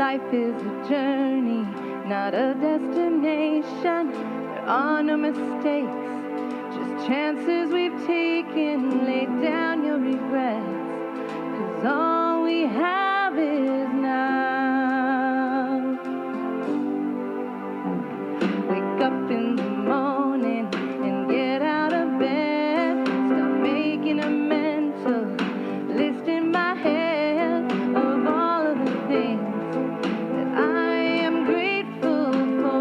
Life is a journey, not a destination. There are no mistakes, just chances we've taken. Lay down your regrets, 'cause all we have is now. Wake up in the morning and get out of bed. Start making a mental list in my head of all of the things that I am grateful for.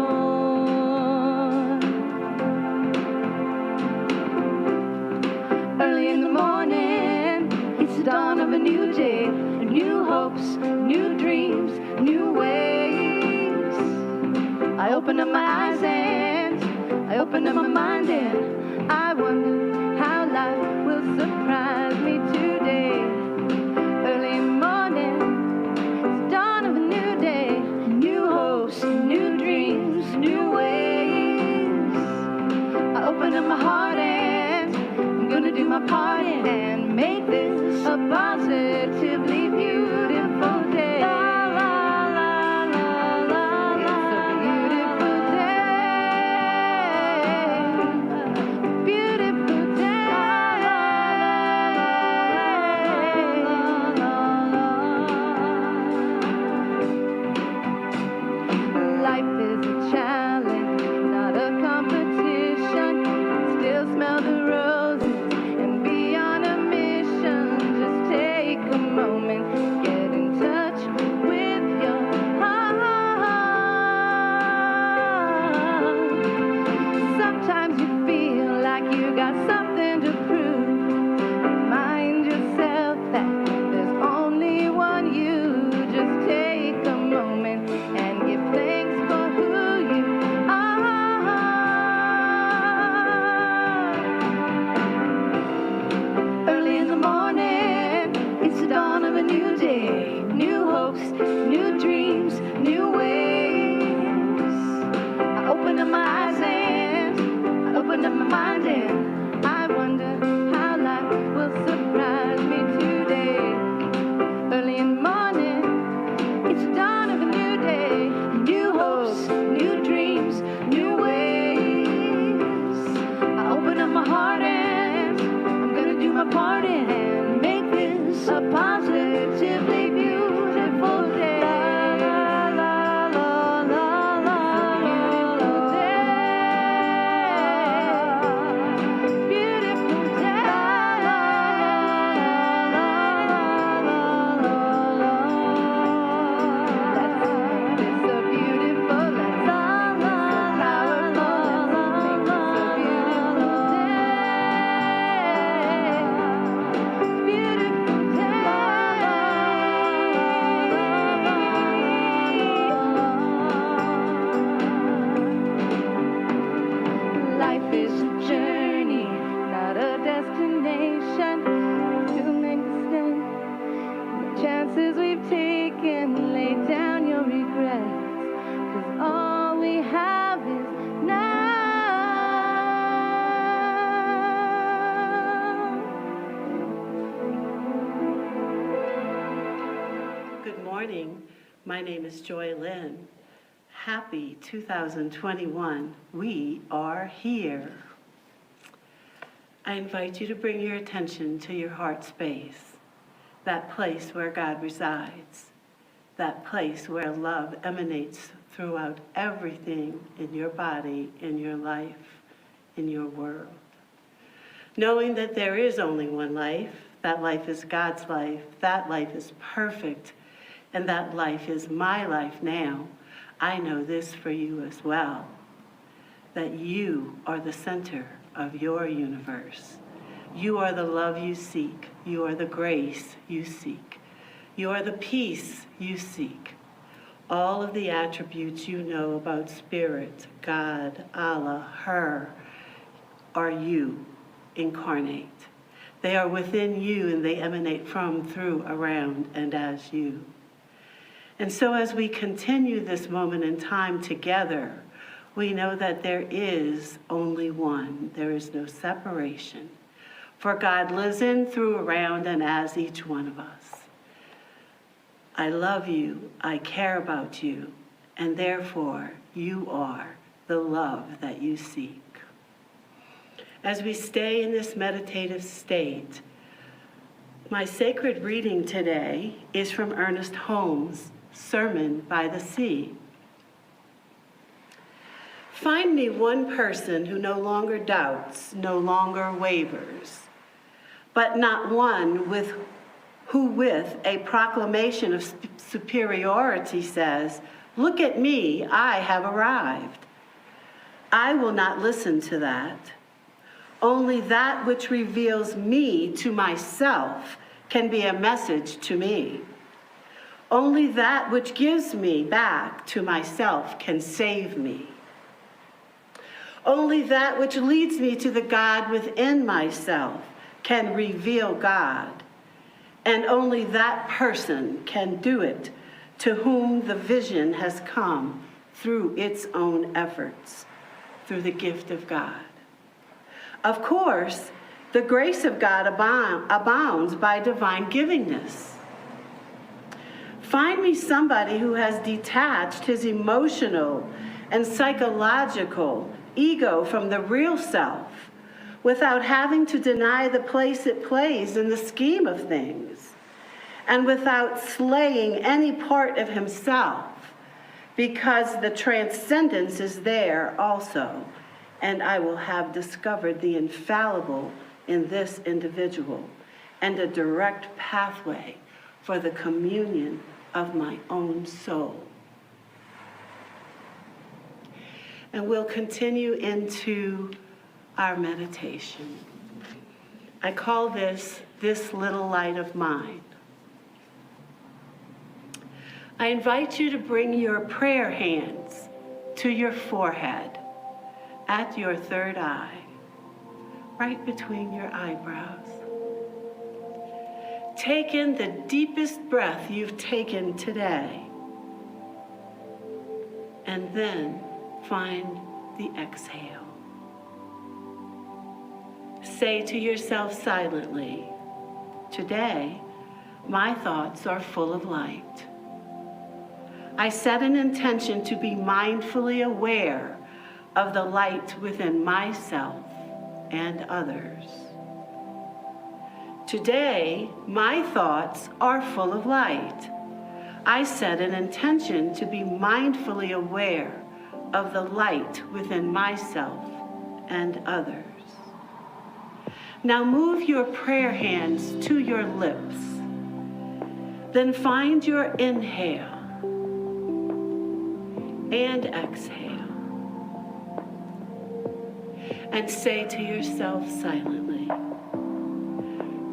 Early in the morning, it's the dawn of a new day, new hopes, new dreams, new ways. I open up my eyes and I open up my mind and I wonder how life will surprise me today. Early morning, it's dawn of a new day, new hopes, new dreams, new ways. I open up my heart and I'm gonna do my part and make this a positively beautiful day. La, la, la, la, la, la. It's a beautiful day. Beautiful day. Life is a challenge, not a competition. Still smell the roses and be on a mission. Just take a moment, get in touch with your heart. Sometimes you feel like you got something to prove. Remind yourself that there's only one you. Just take a moment and give thanks for who you are. Early in the morning, it's the dawn of a new day, new hopes, new dreams, new ways. I open up my eyes and I open up my mind and I wonder how life will surprise me today. Early in the morning, it's the dawn of a new day, new hopes, new dreams, new ways. I open up my heart and I'm gonna do my part and make this a positively beautiful day. La, la, la, la, la, beautiful day. Beautiful day. La, la, la, la, la, la. Let's make this a beautiful, let's make this a powerful, let's make this a beautiful day. Beautiful day. Life is a journey, not a destination. To an extent, the chances we've taken, lay down your regrets, 'cause all we have is now. Good morning. My name is Joy Lynn. Happy 2021. We are here. I invite you to bring your attention to your heart space, that place where God resides, that place where love emanates throughout everything in your body, in your life, in your world. Knowing that there is only one life, that life is God's life, that life is perfect, and that life is my life now, I know this for you as well, that you are the center of your universe. You are the love you seek. You are the grace you seek. You are the peace you seek. All of the attributes you know about Spirit, God, Allah, her, are you incarnate. They are within you and they emanate from, through, around, and as you. And so as we continue this moment in time together, we know that there is only one. There is no separation. For God lives in, through, around, and as each one of us. I love you, I care about you, and therefore you are the love that you seek. As we stay in this meditative state, my sacred reading today is from Ernest Holmes' Sermon by the Sea. Find me one person who no longer doubts, no longer wavers, but not one who with a proclamation of superiority says, "Look at me, I have arrived." I will not listen to that. Only that which reveals me to myself can be a message to me. Only that which gives me back to myself can save me. Only that which leads me to the God within myself can reveal God. And only that person can do it to whom the vision has come through its own efforts, through the gift of God. Of course, the grace of God abounds by divine givingness. Find me somebody who has detached his emotional and psychological ego from the real self without having to deny the place it plays in the scheme of things, and without slaying any part of himself, because the transcendence is there also, and I will have discovered the infallible in this individual and a direct pathway for the communion of my own soul. And we'll continue into our meditation. I call this little light of mine. I invite you to bring your prayer hands to your forehead, at your third eye, right between your eyebrows. Take in the deepest breath you've taken today, and then find the exhale. Say to yourself silently, "Today, my thoughts are full of light. I set an intention to be mindfully aware of the light within myself and others. Today, my thoughts are full of light. I set an intention to be mindfully aware of the light within myself and others." Now move your prayer hands to your lips. Then find your inhale and exhale. And say to yourself silently,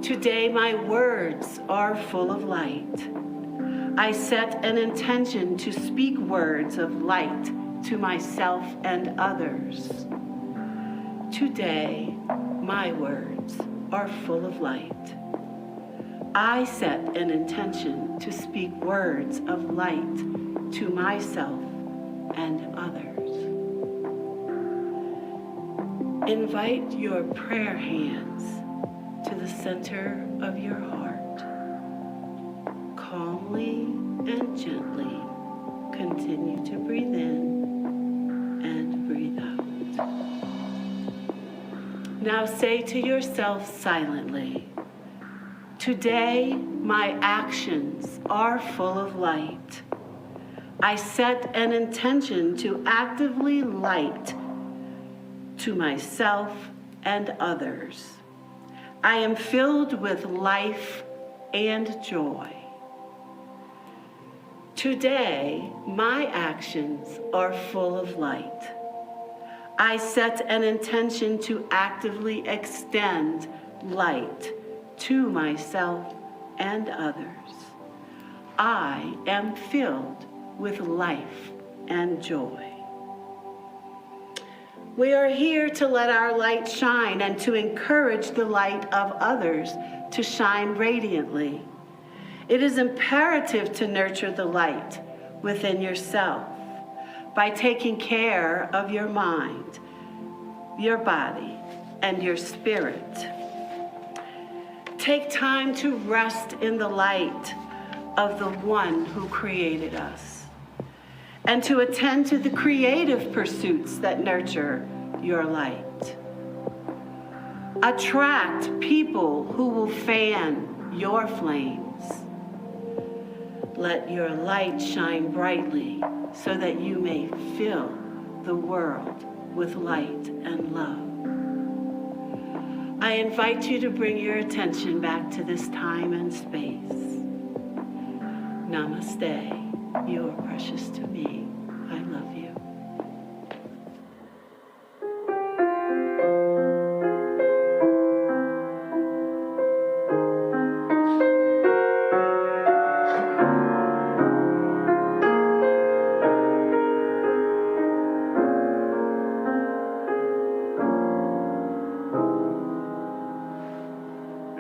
"Today my words are full of light. I set an intention to speak words of light to myself and others. Today my words are full of light. I set an intention to speak words of light to myself and others." Invite your prayer hands to the center of your heart. Calmly and gently continue to breathe in and breathe out. Now say to yourself silently, "Today my actions are full of light. I set an intention to actively light to myself and others. I am filled with life and joy. Today, my actions are full of light. I set an intention to actively extend light to myself and others. I am filled with life and joy." We are here to let our light shine and to encourage the light of others to shine radiantly. It is imperative to nurture the light within yourself by taking care of your mind, your body, and your spirit. Take time to rest in the light of the one who created us, and to attend to the creative pursuits that nurture your light. Attract people who will fan your flames. Let your light shine brightly so that you may fill the world with light and love. I invite you to bring your attention back to this time and space. Namaste. You are precious to me. I love you.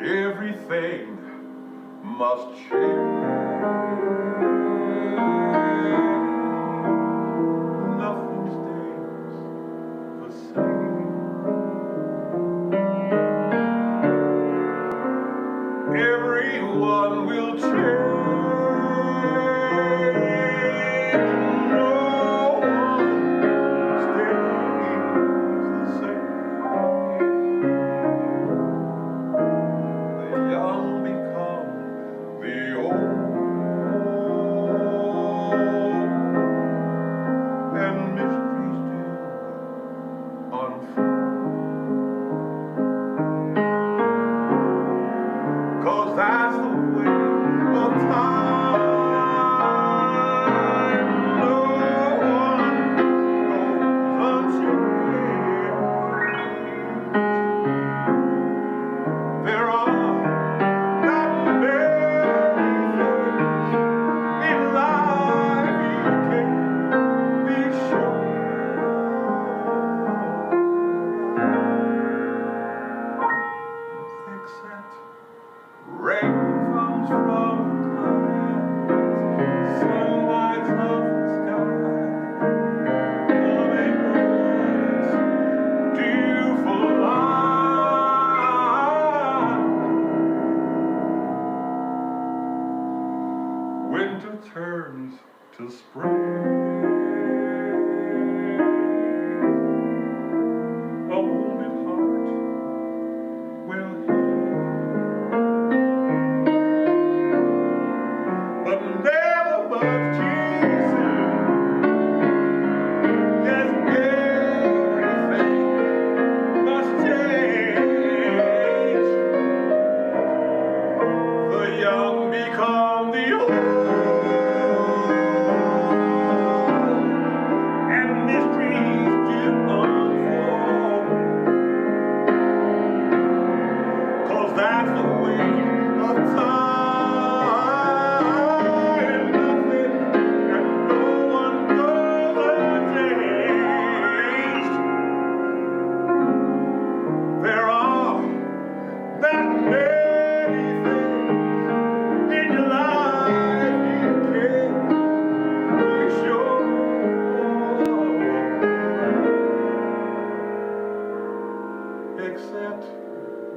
Everything must change. Nothing stays the same. Everyone will change. No one stays the same. The young become the old, and mysteries do unfold. 'Cause that's the way of time. No one goes unchanged. There are not many things in life you can be sure of, except rain comes from the clouds, sun lights up the sky, hummingbirds do fly. Winter turns to spring. A wounded heart will heal, but never much Jesus. Yes, everything must change. The young become the old, and mysteries do unfold. 'Cause that's the way of time. Nothing and no one goes unchanged. There are that many things in your life you can't be sure. Except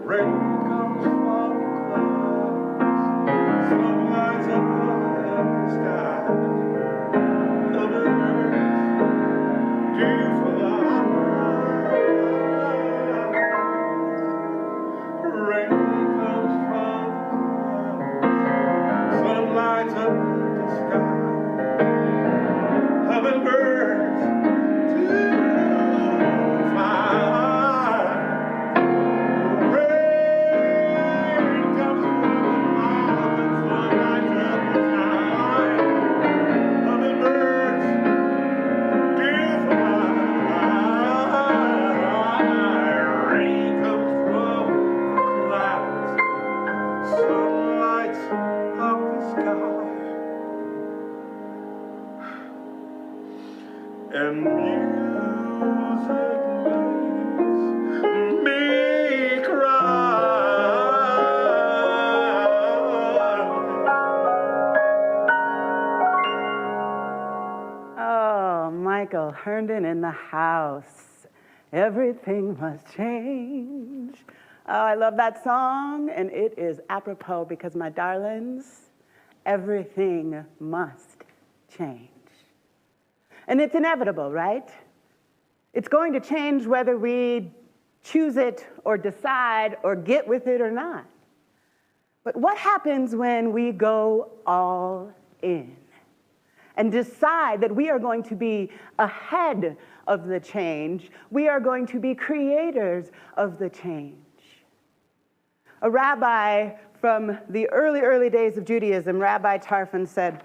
rain comes from the clouds, sun lights up the sky, hummingbirds do fly. Rain comes from the clouds, sun lights up the sky, hummingbirds do fly. Rain comes from the mountains, sun lights up the sky, hummingbirds do fly. Rain comes from the clouds, sun lights up the sky, and music makes me cry. Oh, Michael Herndon in the house. Everything must change. Oh, I love that song, and it is apropos because, my darlings, everything must change. And it's inevitable, right? It's going to change whether we choose it or decide or get with it or not. But what happens when we go all in and decide that we are going to be ahead of the change? We are going to be creators of the change. A rabbi from the early days of Judaism, Rabbi Tarfon, said,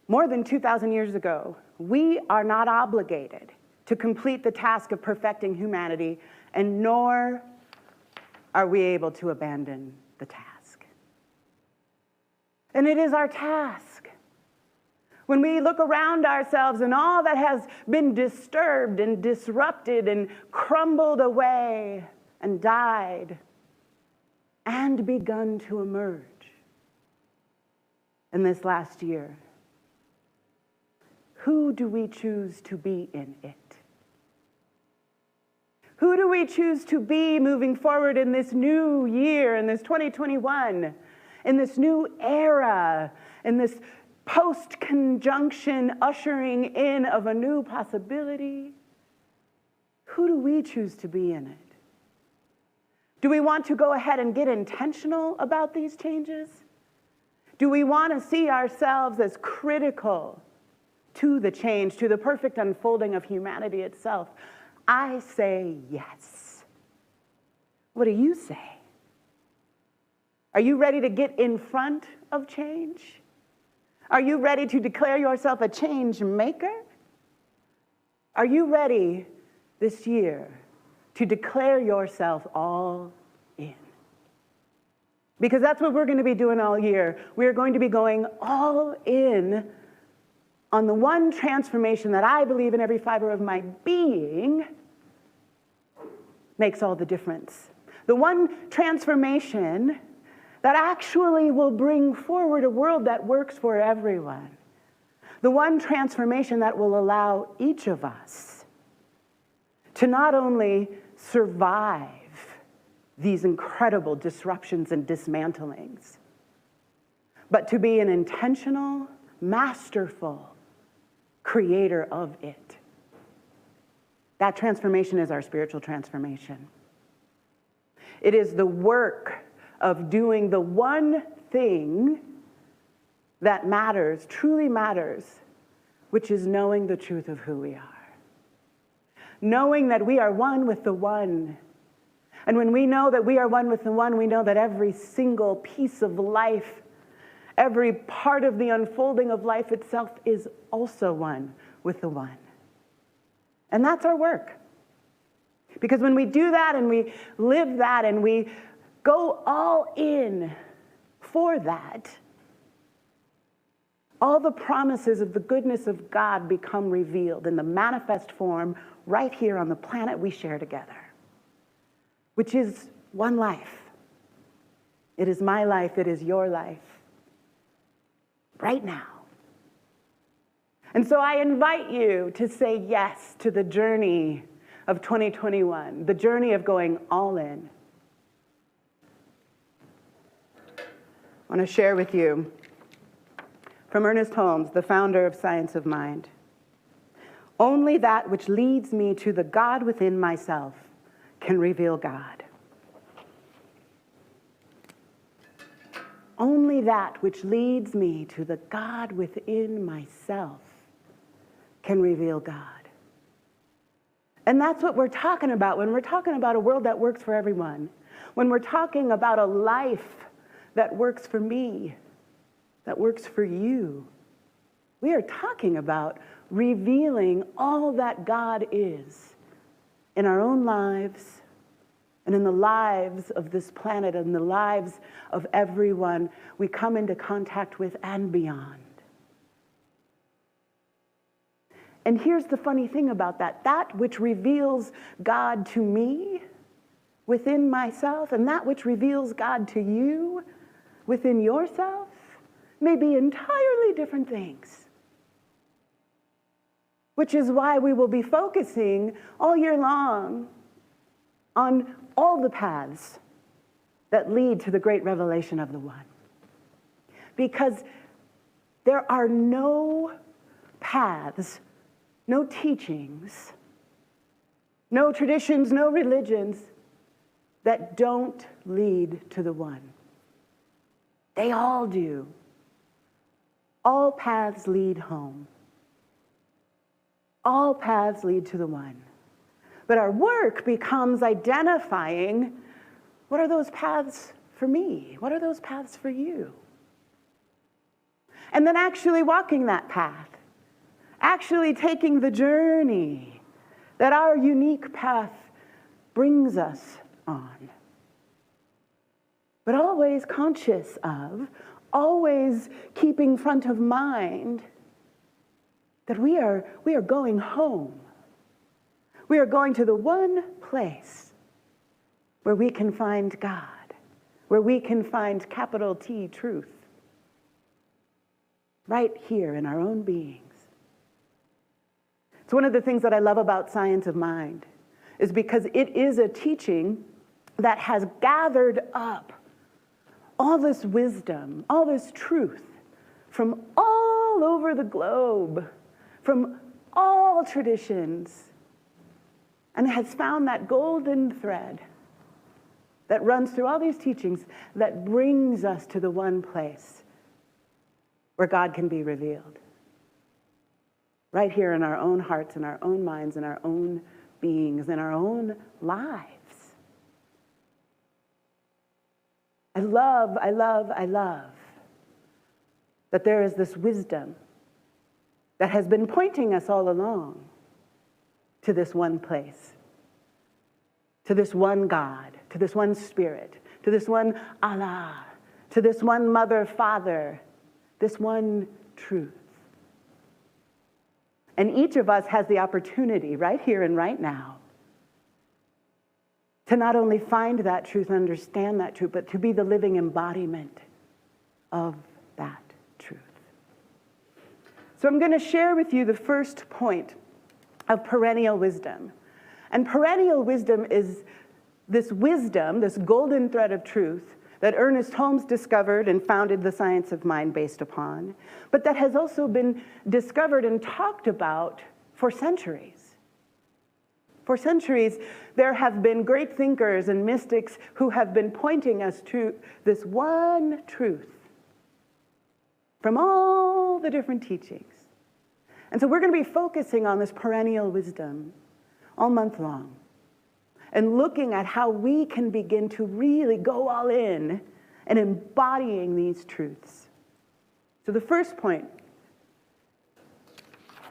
more than 2,000 years ago, we are not obligated to complete the task of perfecting humanity, and nor are we able to abandon the task. And it is our task. When we look around ourselves and all that has been disturbed and disrupted and crumbled away and died and begun to emerge in this last year, who do we choose to be in it? Who do we choose to be moving forward in this new year, in this 2021, in this new era, in this post-conjunction ushering in of a new possibility? Who do we choose to be in it? Do we want to go ahead and get intentional about these changes? Do we want to see ourselves as critical to the change, to the perfect unfolding of humanity itself? I say yes. What do you say? Are you ready to get in front of change? Are you ready to declare yourself a change maker? Are you ready this year to declare yourself all in? Because that's what we're going to be doing all year. We're going to be going all in on the one transformation that I believe in every fiber of my being makes all the difference. The one transformation that actually will bring forward a world that works for everyone. The one transformation that will allow each of us to not only survive these incredible disruptions and dismantlings, but to be an intentional, masterful creator of it. That transformation is our spiritual transformation. It is the work of doing the one thing that matters, truly matters, which is knowing the truth of who we are. Knowing that we are one with the one. And when we know that we are one with the one, we know that every single piece of life, every part of the unfolding of life itself is also one with the one. And that's our work. Because when we do that and we live that and we go all in for that, all the promises of the goodness of God become revealed in the manifest form right here on the planet we share together, which is one life. It is my life, it is your life, right now. And so I invite you to say yes to the journey of 2021, the journey of going all in. I want to share with you from Ernest Holmes, the founder of Science of Mind. Only that which leads me to the God within myself can reveal God. Only that which leads me to the God within myself can reveal God. And that's what we're talking about when we're talking about a world that works for everyone. When we're talking about a life that works for me, that works for you. We are talking about revealing all that God is in our own lives and in the lives of this planet and the lives of everyone we come into contact with and beyond. And here's the funny thing about that. That which reveals God to me within myself and that which reveals God to you within yourself may be entirely different things. Which is why we will be focusing all year long on all the paths that lead to the great revelation of the one. because there are no paths, no teachings, no traditions, no religions that don't lead to the one. They all do. All paths lead home. All paths lead to the one. But our work becomes identifying, what are those paths for me? What are those paths for you? And then actually walking that path, actually taking the journey that our unique path brings us on. But always conscious of, always keeping front of mind that we are going home. We are going to the one place where we can find God, where we can find capital T truth, right here in our own beings. It's one of the things that I love about Science of Mind, is because it is a teaching that has gathered up all this wisdom, all this truth from all over the globe, from all traditions, and has found that golden thread that runs through all these teachings that brings us to the one place where God can be revealed. Right here in our own hearts, in our own minds, in our own beings, in our own lives. I love that there is this wisdom that has been pointing us all along to this one place, to this one God, to this one Spirit, to this one Allah, to this one Mother, Father, this one truth. And each of us has the opportunity right here and right now to not only find that truth, understand that truth, but to be the living embodiment of that truth. So I'm going to share with you the first point of perennial wisdom. And perennial wisdom is this wisdom, this golden thread of truth that Ernest Holmes discovered and founded the Science of Mind based upon, but that has also been discovered and talked about for centuries. For centuries, there have been great thinkers and mystics who have been pointing us to this one truth from all the different teachings. And so we're going to be focusing on this perennial wisdom all month long and looking at how we can begin to really go all in and embodying these truths. So the first point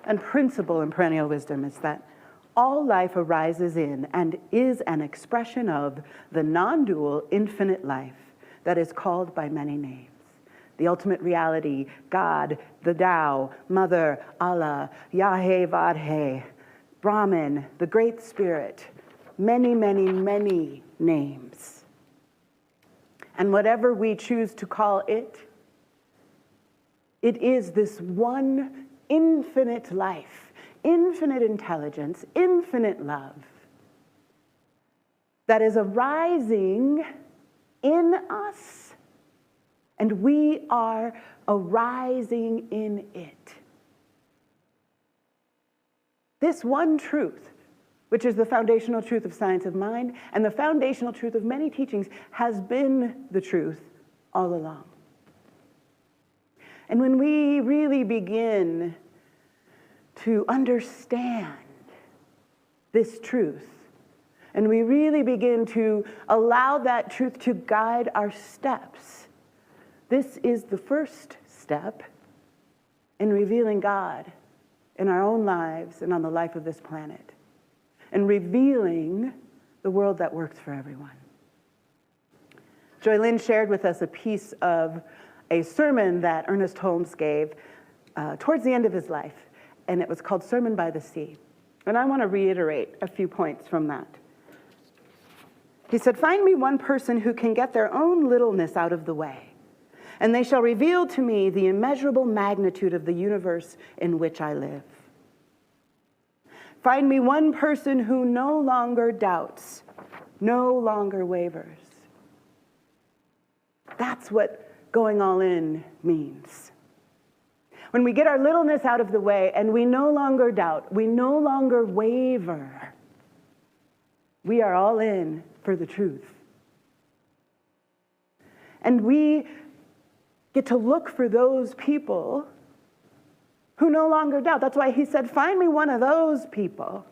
and principle in perennial wisdom is that all life arises in and is an expression of the non-dual infinite life that is called by many names. The ultimate reality, God, the Tao, Mother, Allah, Yahweh, Vadhe, Brahman, the Great Spirit, many, many, many names. And whatever we choose to call it, it is this one infinite life, infinite intelligence, infinite love that is arising in us, and we are arising in it. This one truth, which is the foundational truth of Science of Mind and the foundational truth of many teachings, has been the truth all along. And when we really begin to understand this truth, and we really begin to allow that truth to guide our steps, this is the first step in revealing God in our own lives and on the life of this planet, and revealing the world that works for everyone. Joy Lynn shared with us a piece of a sermon that Ernest Holmes gave towards the end of his life, and it was called Sermon by the Sea. And I want to reiterate a few points from that. He said, "Find me one person who can get their own littleness out of the way, and they shall reveal to me the immeasurable magnitude of the universe in which I live. Find me one person who no longer doubts, no longer wavers." That's what going all in means. When we get our littleness out of the way and we no longer doubt, we no longer waver, we are all in for the truth. And we get to look for those people who no longer doubt. That's why he said, find me one of those people.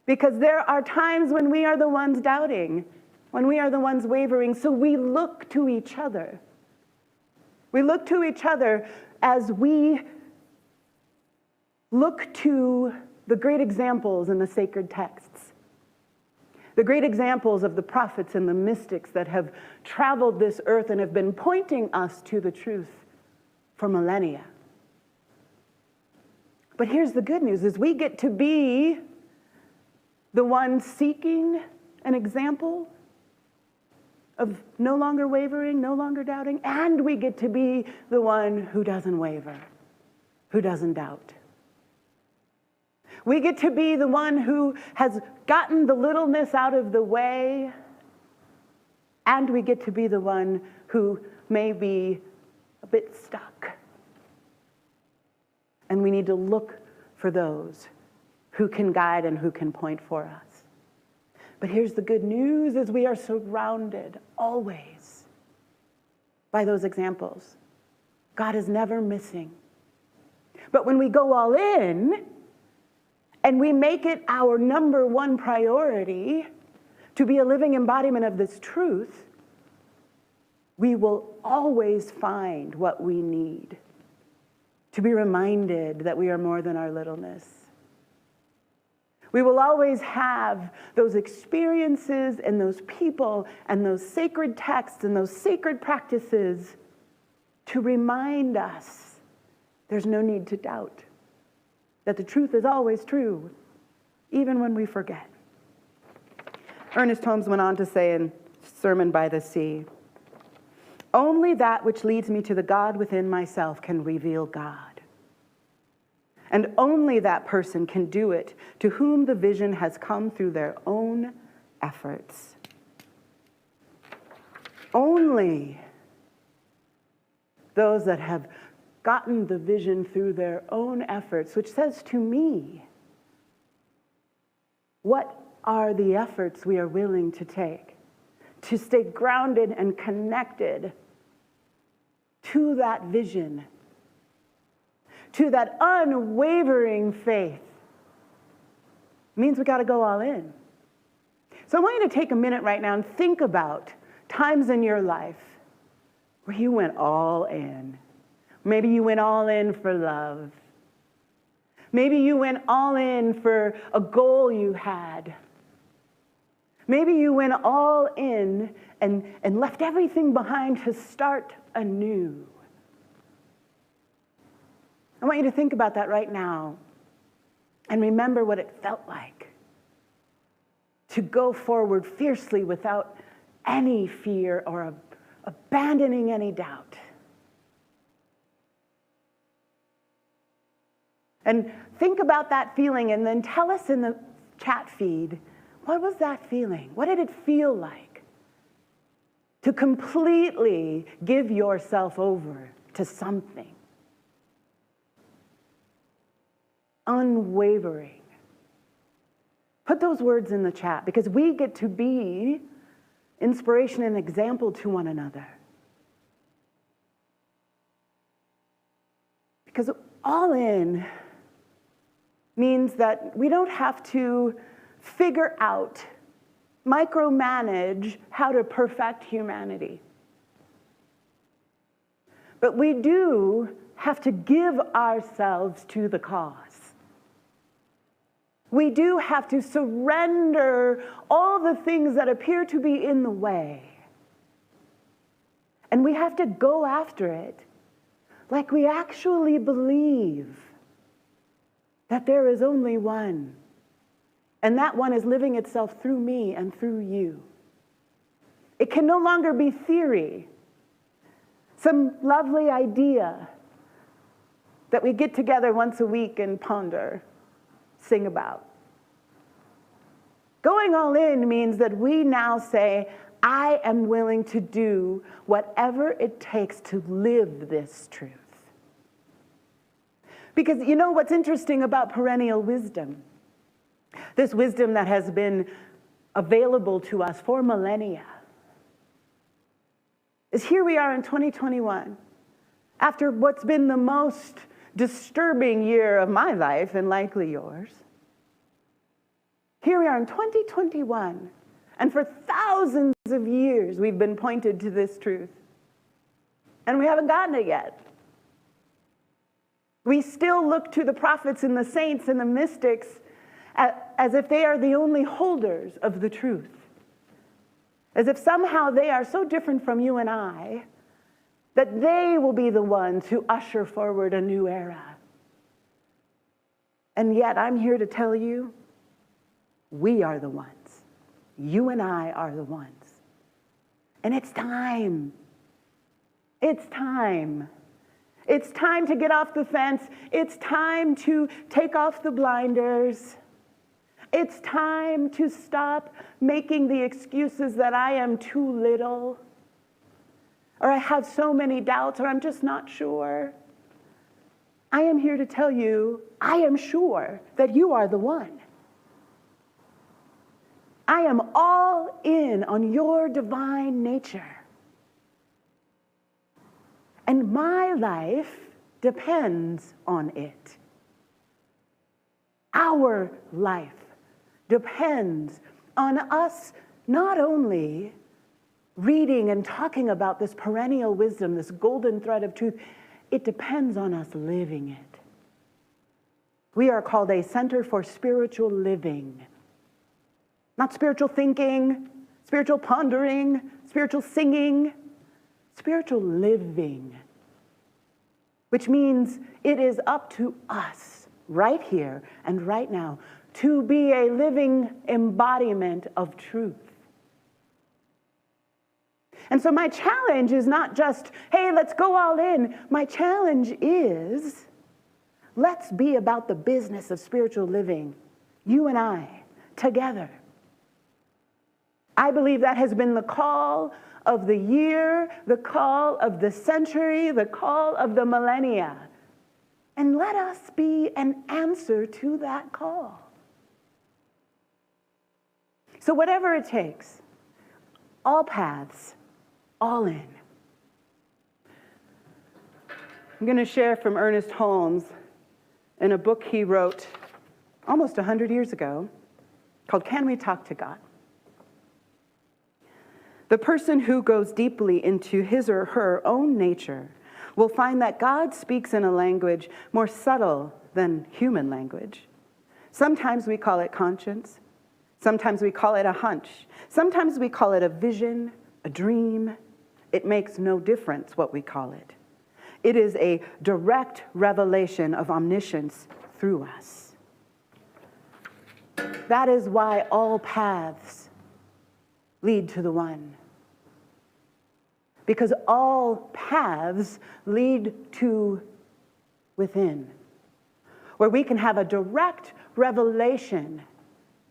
Because there are times when we are the ones doubting, when we are the ones wavering, so we look to each other. We look to each other as we look to the great examples in the sacred texts. The great examples of the prophets and the mystics that have traveled this earth and have been pointing us to the truth for millennia. But here's the good news, is we get to be the one seeking an example of no longer wavering, no longer doubting, and we get to be the one who doesn't waver, who doesn't doubt. We get to be the one who has gotten the littleness out of the way, and we get to be the one who may be a bit stuck. And we need to look for those who can guide and who can point for us. But here's the good news, is we are surrounded always by those examples. God is never missing. But when we go all in and we make it our number one priority to be a living embodiment of this truth, we will always find what we need to be reminded that we are more than our littleness. We will always have those experiences and those people and those sacred texts and those sacred practices to remind us there's no need to doubt, that the truth is always true, even when we forget. Ernest Holmes went on to say in Sermon by the Sea, only that which leads me to the God within myself can reveal God. And only that person can do it to whom the vision has come through their own efforts. Only those that have gotten the vision through their own efforts, which says to me, what are the efforts we are willing to take to stay grounded and connected to that vision, to that unwavering faith? It means we got to go all in. So I want you to take a minute right now and think about times in your life where you went all in. Maybe you went all in for love. Maybe you went all in for a goal you had. Maybe you went all in and left everything behind to start anew. I want you to think about that right now and remember what it felt like to go forward fiercely without any fear or abandoning any doubt. And think about that feeling and then tell us in the chat feed, what was that feeling? What did it feel like to completely give yourself over to something? Unwavering. Put those words in the chat because we get to be inspiration and example to one another. Because all in means that we don't have to figure out, micromanage how to perfect humanity. But we do have to give ourselves to the cause. We do have to surrender all the things that appear to be in the way. And we have to go after it like we actually believe that there is only one. And that one is living itself through me and through you. It can no longer be theory, some lovely idea that we get together once a week and ponder, sing about. Going all in means that we now say, I am willing to do whatever it takes to live this truth. Because you know what's interesting about perennial wisdom? This wisdom that has been available to us for millennia is here we are in 2021, after what's been the most disturbing year of my life and likely yours. Here we are in 2021, and for thousands of years we've been pointed to this truth, and we haven't gotten it yet. We still look to the prophets and the saints and the mystics as if they are the only holders of the truth, as if somehow they are so different from you and I that they will be the ones who usher forward a new era. And yet I'm here to tell you, we are the ones. You and I are the ones. And it's time. It's time. It's time to get off the fence. It's time to take off the blinders. It's time to stop making the excuses that I am too little, or I have so many doubts, or I'm just not sure. I am here to tell you, I am sure that you are the one. I am all in on your divine nature. And my life depends on it. Our life depends on us not only reading and talking about this perennial wisdom, this golden thread of truth, it depends on us living it. We are called a center for spiritual living. Not spiritual thinking, spiritual pondering, spiritual singing, spiritual living. Which means it is up to us right here and right now to be a living embodiment of truth. And so my challenge is not just, hey, let's go all in. My challenge is, let's be about the business of spiritual living, you and I, together. I believe that has been the call of the year, the call of the century, the call of the millennia. And let us be an answer to that call. So whatever it takes, all paths, all in. I'm going to share from Ernest Holmes in a book he wrote almost 100 years ago called Can We Talk to God? The person who goes deeply into his or her own nature will find that God speaks in a language more subtle than human language. Sometimes we call it conscience. Sometimes we call it a hunch. Sometimes we call it a vision, a dream. It makes no difference what we call it. It is a direct revelation of omniscience through us. That is why all paths lead to the one. Because all paths lead to within, where we can have a direct revelation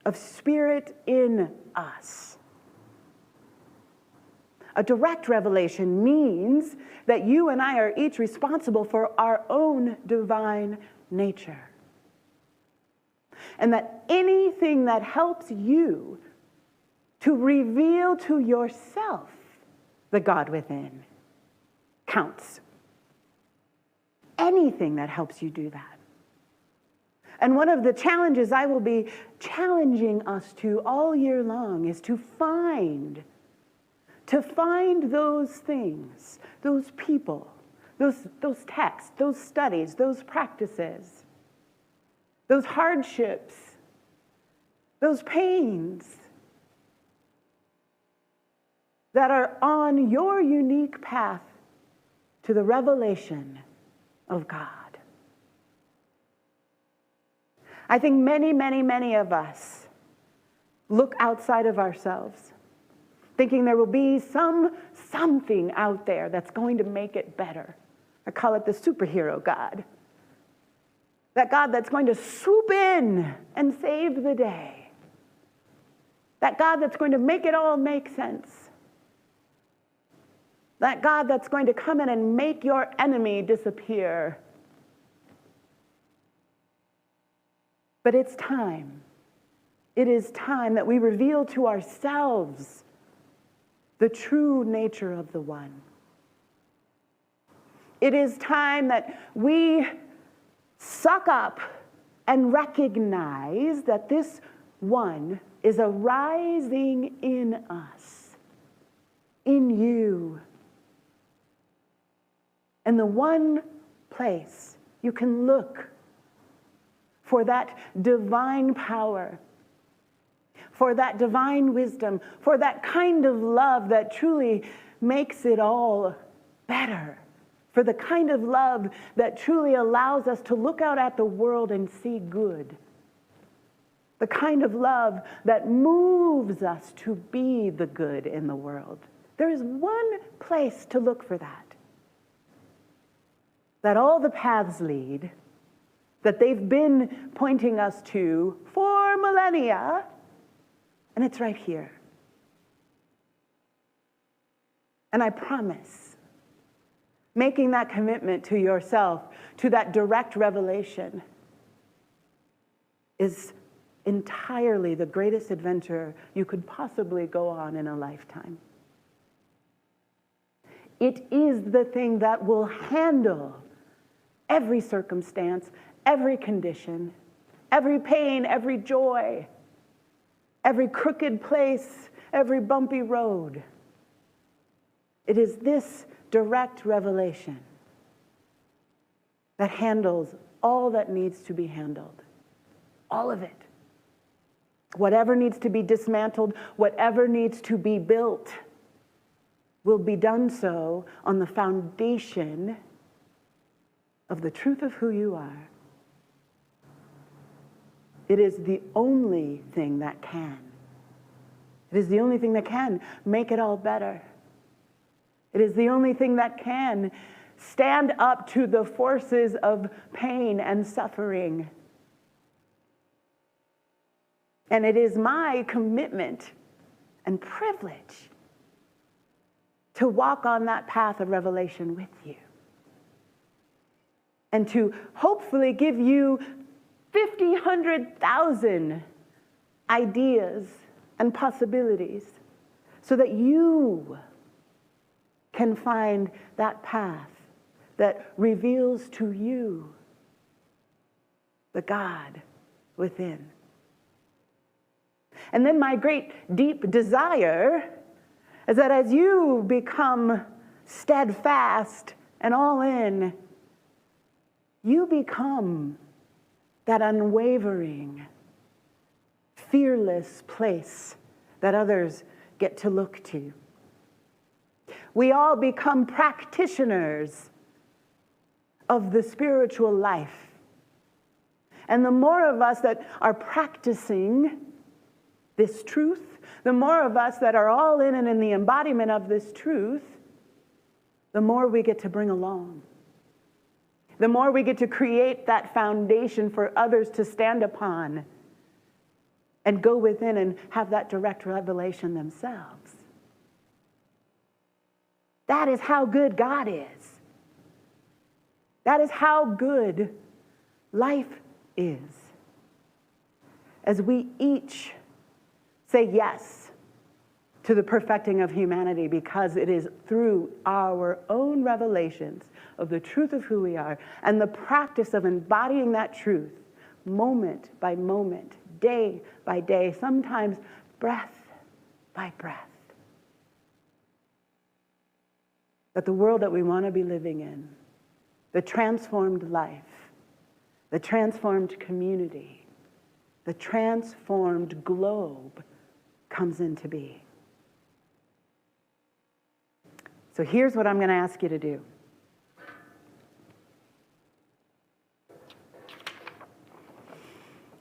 of spirit in us. A direct revelation means that you and I are each responsible for our own divine nature. And that anything that helps you to reveal to yourself the God within counts. Anything that helps you do that. And one of the challenges I will be challenging us to all year long is to find those things, those people, those texts, those studies, those practices, those hardships, those pains that are on your unique path to the revelation of God. I think many of us look outside of ourselves, thinking there will be something out there that's going to make it better. I call it the superhero God. That God that's going to swoop in and save the day. That God that's going to make it all make sense. That God that's going to come in and make your enemy disappear. But it's time. It is time that we reveal to ourselves the true nature of the One. It is time that we suck up and recognize that this One is arising in us, in you. And the one place you can look for that divine power, for that divine wisdom, for that kind of love that truly makes it all better, for the kind of love that truly allows us to look out at the world and see good, the kind of love that moves us to be the good in the world. There is one place to look for that all the paths lead, that they've been pointing us to for millennia, and it's right here. And I promise, making that commitment to yourself, to that direct revelation, is entirely the greatest adventure you could possibly go on in a lifetime. It is the thing that will handle every circumstance, every condition, every pain, every joy, every crooked place, every bumpy road. It is this direct revelation that handles all that needs to be handled. All of it. Whatever needs to be dismantled, whatever needs to be built, will be done so on the foundation of the truth of who you are. It is the only thing that can. It is the only thing that can make it all better. It is the only thing that can stand up to the forces of pain and suffering. And it is my commitment and privilege to walk on that path of revelation with you. And to hopefully give you 50, 100,000 ideas and possibilities so that you can find that path that reveals to you the God within. And then my great deep desire is that as you become steadfast and all in, you become that unwavering, fearless place that others get to look to. We all become practitioners of the spiritual life. And the more of us that are practicing this truth, the more of us that are all in and in the embodiment of this truth, the more we get to bring along. The more we get to create that foundation for others to stand upon and go within and have that direct revelation themselves. That is how good God is. That is how good life is. As we each say yes to the perfecting of humanity, because it is through our own revelations of the truth of who we are and the practice of embodying that truth moment by moment, day by day, sometimes breath by breath, that the world that we want to be living in, the transformed life, the transformed community, the transformed globe comes into being. So here's what I'm going to ask you to do.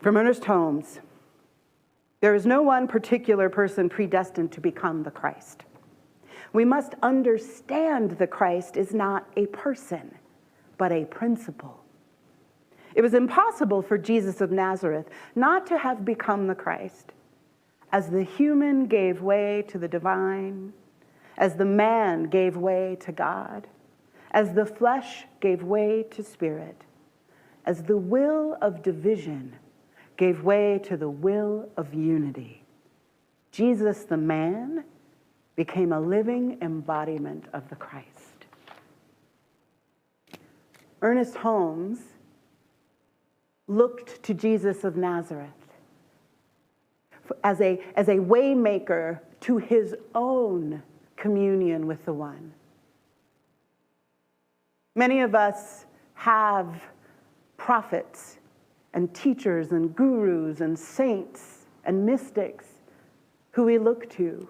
From Ernest Holmes, there is no one particular person predestined to become the Christ. We must understand the Christ is not a person, but a principle. It was impossible for Jesus of Nazareth not to have become the Christ, as the human gave way to the divine, as the man gave way to God, as the flesh gave way to spirit, as the will of division gave way to the will of unity. Jesus, the man, became a living embodiment of the Christ. Ernest Holmes looked to Jesus of Nazareth as a waymaker to his own communion with the One. Many of us have prophets and teachers and gurus and saints and mystics who we look to.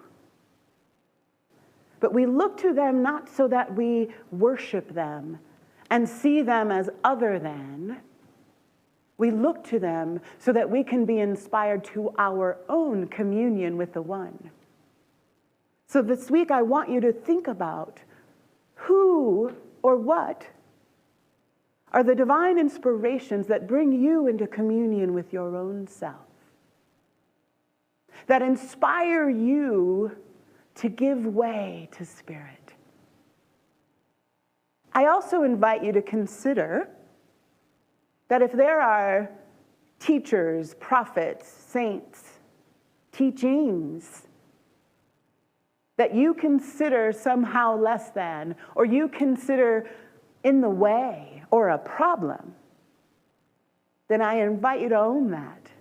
But we look to them not so that we worship them and see them as other than. We look to them so that we can be inspired to our own communion with the One. So this week I want you to think about who or what are the divine inspirations that bring you into communion with your own self, that inspire you to give way to Spirit. I also invite you to consider that if there are teachers, prophets, saints, teachings that you consider somehow less than, or you consider in the way or a problem, then I invite you to own that.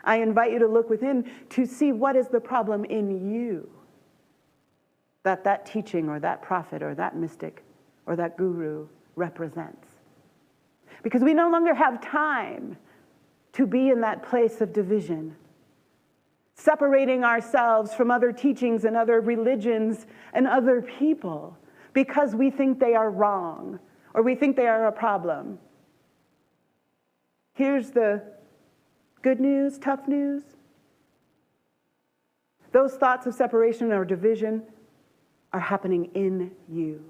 I invite you to look within to see what is the problem in you that teaching or that prophet or that mystic or that guru represents. Because we no longer have time to be in that place of division, separating ourselves from other teachings and other religions and other people because we think they are wrong or we think they are a problem. Here's the good news, tough news. Those thoughts of separation or division are happening in you.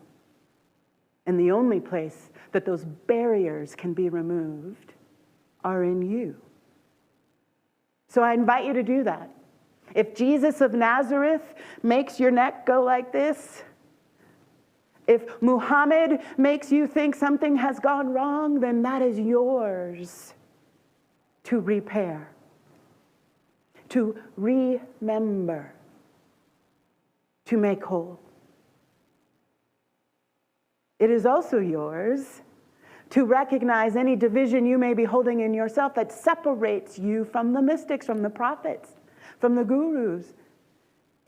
And the only place that those barriers can be removed are in you. So I invite you to do that. If Jesus of Nazareth makes your neck go like this, if Muhammad makes you think something has gone wrong, then that is yours to repair, to remember, to make whole. It is also yours to recognize any division you may be holding in yourself that separates you from the mystics, from the prophets, from the gurus.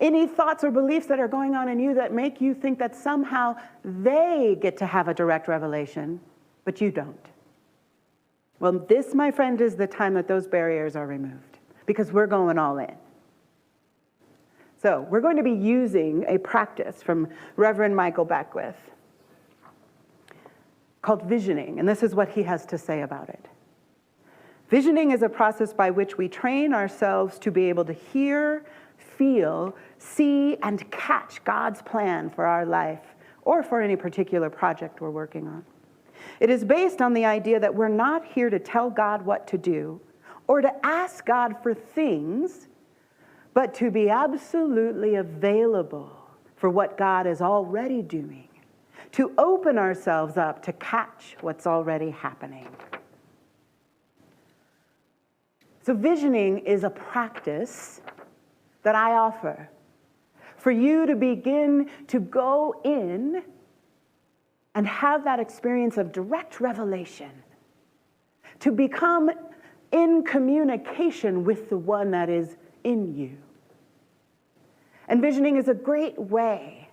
Any thoughts or beliefs that are going on in you that make you think that somehow they get to have a direct revelation, but you don't. Well, this, my friend, is the time that those barriers are removed, because we're going all in. So we're going to be using a practice from Reverend Michael Beckwith called visioning, and this is what he has to say about it. Visioning is a process by which we train ourselves to be able to hear, feel, see, and catch God's plan for our life or for any particular project we're working on. It is based on the idea that we're not here to tell God what to do or to ask God for things, but to be absolutely available for what God is already doing, to open ourselves up to catch what's already happening. So visioning is a practice that I offer for you to begin to go in and have that experience of direct revelation, to become in communication with the One that is in you. And visioning is a great way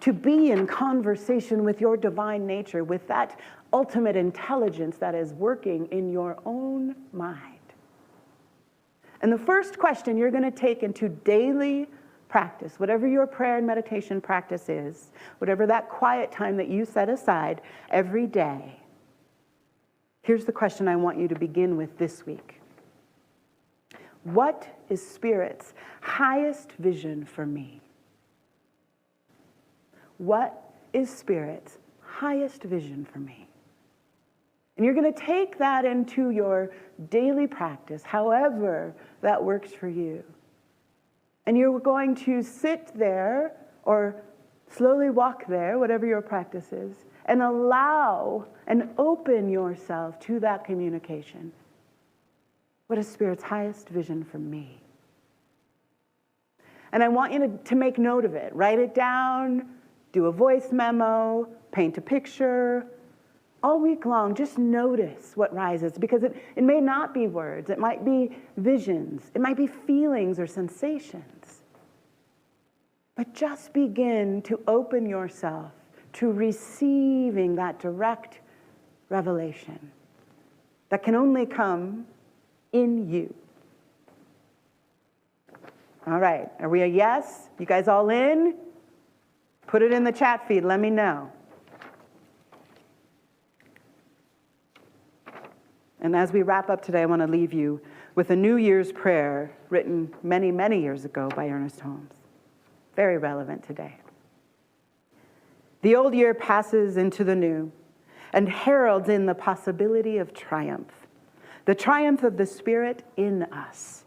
to be in conversation with your divine nature, with that ultimate intelligence that is working in your own mind. And the first question you're going to take into daily practice, whatever your prayer and meditation practice is, whatever that quiet time that you set aside every day, here's the question I want you to begin with this week. What is Spirit's highest vision for me? What is Spirit's highest vision for me? And you're going to take that into your daily practice, however that works for you. And you're going to sit there or slowly walk there, whatever your practice is, and allow and open yourself to that communication. What is Spirit's highest vision for me? And I want you to make note of it. Write it down, do a voice memo, paint a picture. All week long, just notice what rises, because it may not be words. It might be visions. It might be feelings or sensations. But just begin to open yourself to receiving that direct revelation that can only come in you. All right, are we a yes? You guys all in? Put it in the chat feed, let me know. And as we wrap up today, I want to leave you with a New Year's prayer written many, many years ago by Ernest Holmes. Very relevant today. The old year passes into the new and heralds in the possibility of triumph, the triumph of the Spirit in us.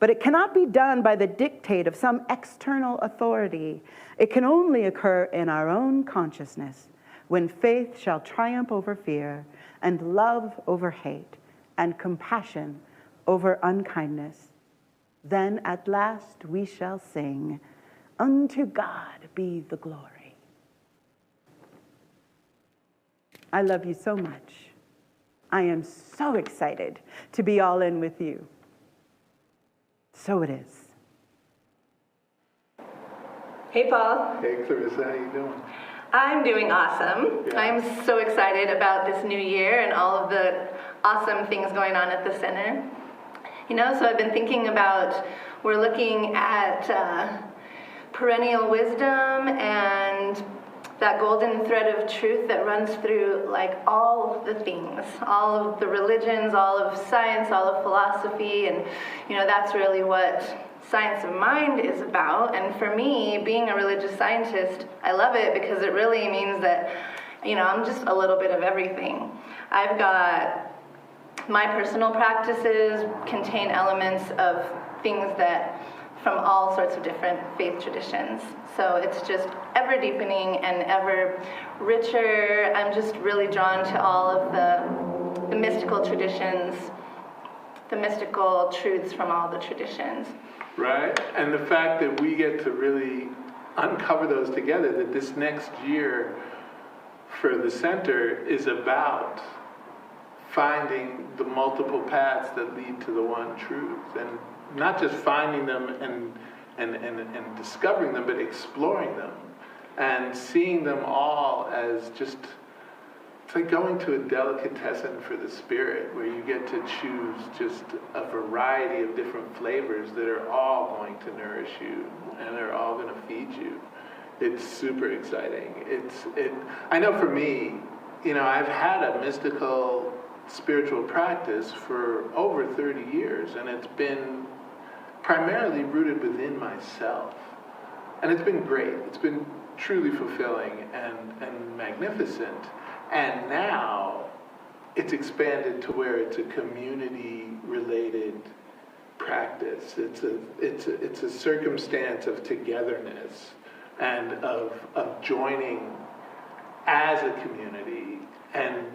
But it cannot be done by the dictate of some external authority. It can only occur in our own consciousness, when faith shall triumph over fear, and love over hate, and compassion over unkindness. Then at last we shall sing, unto God be the glory. I love you so much. I am so excited to be all in with you. So it is. Hey, Paul. Hey, Clarissa, how you doing? I'm doing awesome. Yeah. I'm so excited about this new year and all of the awesome things going on at the center. You know, so I've been thinking about, we're looking at perennial wisdom and that golden thread of truth that runs through like all of the things, all of the religions, all of science, all of philosophy, and you know, that's really what science of mind is about. And for me, being a religious scientist, I love it because it really means that, you know, I'm just a little bit of everything. I've got my personal practices contain elements of things that from all sorts of different faith traditions. So it's just ever deepening and ever richer. I'm just really drawn to all of the mystical traditions, the mystical truths from all the traditions. Right, and the fact that we get to really uncover those together, that this next year for the center is about finding the multiple paths that lead to the one truth, and not just finding them and discovering them, but exploring them and seeing them all as just, it's like going to a delicatessen for the spirit, where you get to choose just a variety of different flavors that are all going to nourish you and they're all going to feed you. It's super exciting. I know for me, you know, I've had a mystical spiritual practice for over 30 years, and it's been primarily rooted within myself. And it's been great. It's been truly fulfilling and magnificent. And now it's expanded to where it's a community-related practice. It's a circumstance of togetherness and of joining as a community. And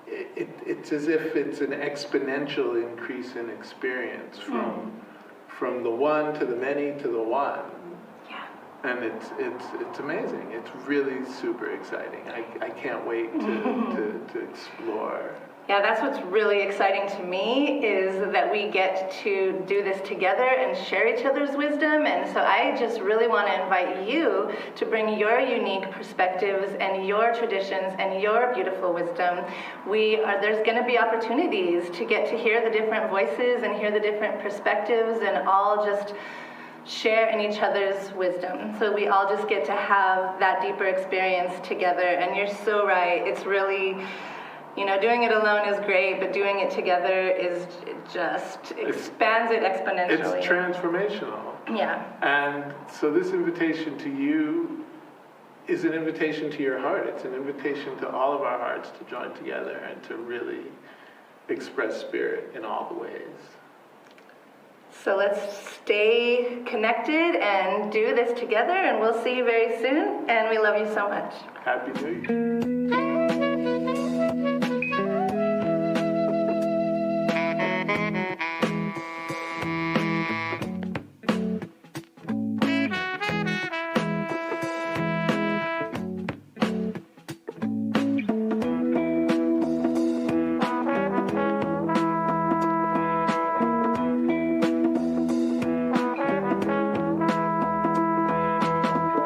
it's as if it's an exponential increase in experience from the one to the many to the one. And it's amazing. It's really super exciting. I can't wait to explore. Yeah, that's what's really exciting to me, is that we get to do this together and share each other's wisdom. And so I just really want to invite you to bring your unique perspectives and your traditions and your beautiful wisdom. There's going to be opportunities to get to hear the different voices and hear the different perspectives and all just share in each other's wisdom. So we all just get to have that deeper experience together. And you're so right. It's really, you know, doing it alone is great, but doing it together expands it exponentially. It's transformational. Yeah. And so this invitation to you is an invitation to your heart. It's an invitation to all of our hearts to join together and to really express spirit in all the ways. So let's stay connected and do this together, and we'll see you very soon, and we love you so much. Happy New Year.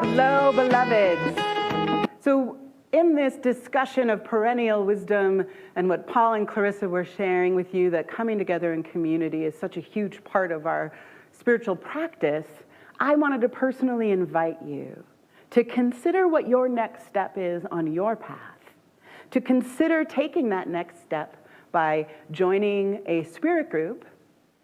Hello, beloveds. So in this discussion of perennial wisdom and what Paul and Clarissa were sharing with you, that coming together in community is such a huge part of our spiritual practice, I wanted to personally invite you to consider what your next step is on your path, to consider taking that next step by joining a spirit group,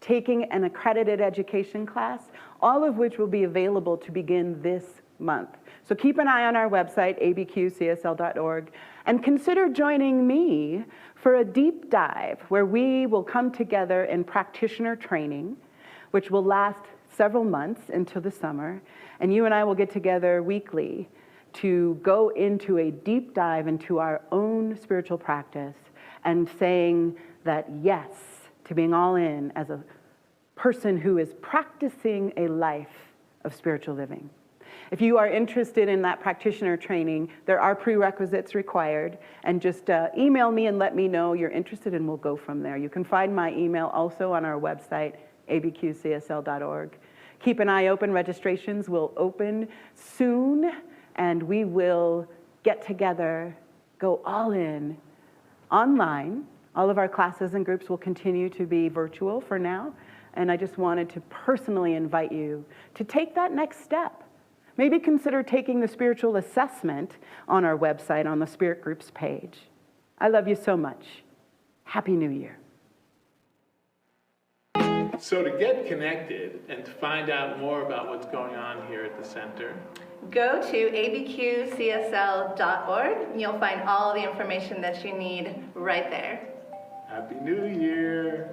taking an accredited education class, all of which will be available to begin this month. So keep an eye on our website, abqcsl.org, and consider joining me for a deep dive where we will come together in practitioner training, which will last several months into the summer, and you and I will get together weekly to go into a deep dive into our own spiritual practice and saying that yes to being all in as a person who is practicing a life of spiritual living. If you are interested in that practitioner training, there are prerequisites required, and just email me and let me know you're interested, and we'll go from there. You can find my email also on our website, abqcsl.org. Keep an eye open. Registrations will open soon, and we will get together, go all in, online. All of our classes and groups will continue to be virtual for now, and I just wanted to personally invite you to take that next step. Maybe consider taking the spiritual assessment on our website on the Spirit Groups page. I love you so much. Happy New Year. So to get connected and to find out more about what's going on here at the center, Go to abqcsl.org. You'll find all the information that you need right there. Happy New Year.